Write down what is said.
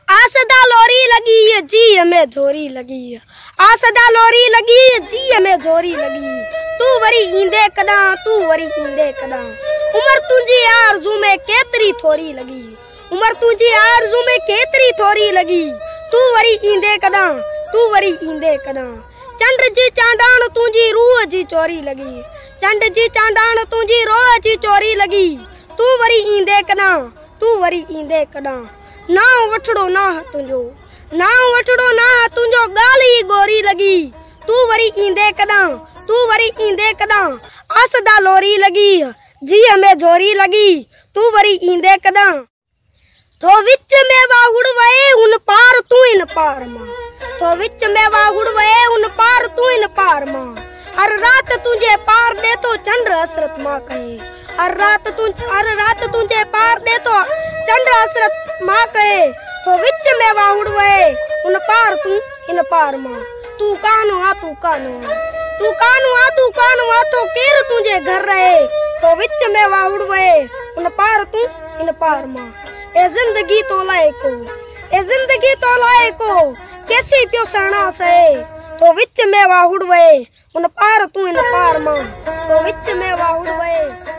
आसदा लोरी लगी जी में झोरी लगी। आसदा लोरी लगी जी में झोरी लगी। तू वरी ईंदे कदा, तू वरी ईंदे कदा। उमर तुझी आरज़ू में केतरी थोरी लगी। उमर तुझी आरज़ू में केतरी थोरी लगी। तू वरी ईंदे कदा, तू वरी ईंदे कदा। चंड जी चांडाण तुझी रूह जी चोरी लगी। चंड जी चांडाण तुझी रूह जी चोरी लगी। तू वरी ईंदे कदा, तू वरी ईंदे कदा। ना वठड़ो ना तुझो, ना वठड़ो ना तुझो गाली गोरी लगी। तू वरी ईंदे कदा, तू वरी ईंदे कदा। आसदा लोरी लगी जी में झोरी लगी। तू वरी ईंदे कदा। तो विच में वाहुड़ वए उन पार तू इन पार मां। तो विच में वाहुड़ वए उन पार तू इन पार मां। हर रात तुझे पार दे तो चंद्र हसरत मां कहे। हर रात तुझे पार दे तो चंद्र हसरत मां कहे। तो विच में वाहुड़ वए उन पार तू इन पार मां। तू कानू आ, तू कानू आ, तू कानू आ, तू कानू आ। तो केर तुझे घर रहे। तो विच में वाहुड़ वए उन पार तू इन पार मां। ए जिंदगी तो लाए को, ए जिंदगी तो लाए को कैसी पियो सहना सहे। तो विच में वाहुड़ वए उन पार तू इन पार मां। तो विच में वाहुड़ वए।